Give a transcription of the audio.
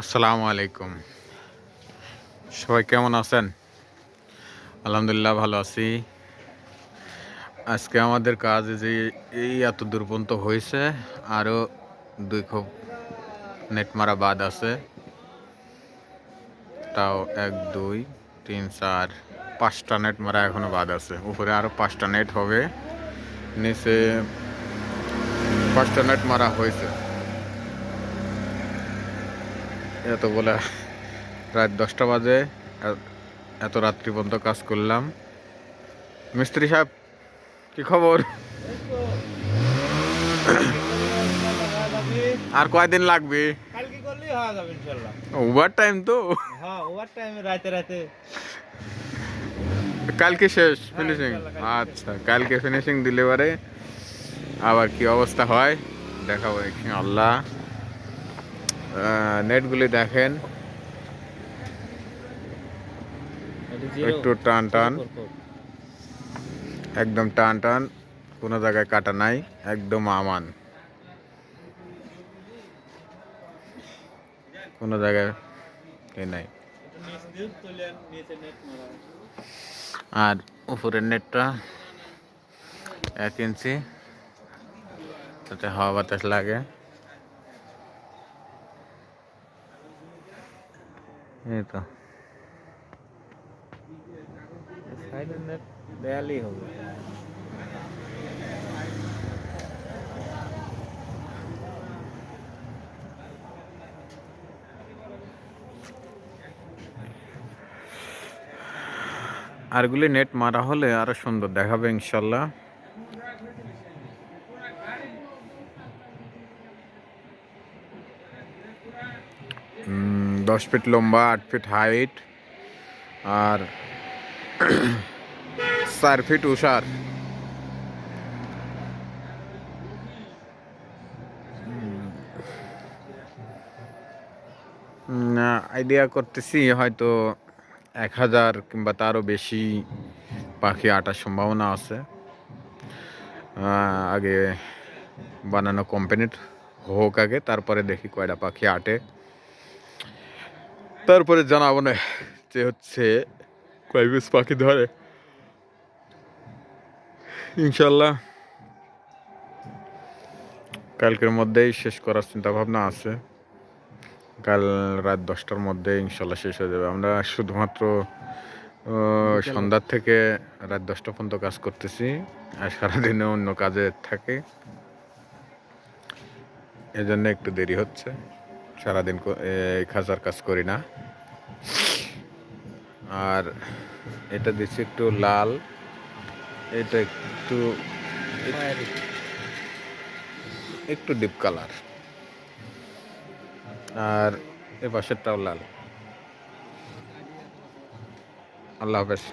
আসসালামু আলাইকুম। সবাই কেমন আছেন? আলহামদুলিল্লাহ ভালো আছি। আজকে আমাদের কাজ যে এই এত দূর পর্যন্ত হয়েছে, আরও 2 খোপ নেট মারা বাদ আছে। তাও 1 2 3 4 5টা নেট মারা এখনো বাদ আছে। উপরে আরও 5টা নেট হবে, নিচে 5টা নেট মারা হয়েছে। এত বলে রাত 10টা বাজে, এত রাত্রি পর্যন্ত কাজ করলাম। মিস্ত্রি সাহেব, কি খবর? আর কয়দিন লাগবে? কালকে করলেই হয়ে যাবে ইনশাআল্লাহ। ওভার টাইম তো। হ্যাঁ, ওভার টাইমে রাতে রাতে। কালকে শেষ হ্যাঁ, ফিনিশিং? ইনশাআল্লাহ কালকে শেষ। আচ্ছা, কালকে ফিনিশিং দিলে পারে আবার কি অবস্থা হয় দেখাবো ইনশাআল্লাহ। নেটগুলি দেখেন, একটু টান টান, একদম টান টান, কোনো জায়গায় কাটা নাই, একদম আমান, কোনো জায়গায় এ নাই। আর উপরের নেটটা 1 ইঞ্চি, তাতে হাওয়া বাতাস লাগে। এই তো সাইডের নেট দেয়ালেই হবে। আরগুলি নেট মারা হলে আরো সুন্দর দেখাবে ইনশাল্লাহ। 10 ফিট লম্বা, 8 ফিট হাইট, আর 4 ফিট উষার। আইডিয়া করতেছি হয়তো 1000 কিংবা তারও বেশি পাখি আটার সম্ভাবনা আছে। আগে বানানো কোম্পানির হোক আগে, তারপরে দেখি কয়টা পাখি আটে, তারপরে জানাবো না যে হচ্ছে কয় পিস পাখি ধরে। ইনশাল্লাহ কালকের মধ্যেই শেষ করার চিন্তা ভাবনা আছে। কাল রাত 10টার মধ্যে ইনশাল্লাহ শেষ হয়ে যাবে। আমরা শুধুমাত্র সন্ধ্যার থেকে রাত 10টা পর্যন্ত কাজ করতেছি, আর সারাদিনে অন্য কাজে থাকে, এজন্য একটু দেরি হচ্ছে। সারাদিন এই খাঁচার কাজ করি না। আর এটা দিচ্ছি একটু লাল, এটা একটু একটু ডিপ কালার, আর এ পাশেরটাও লাল। আল্লাহ হাফেজ।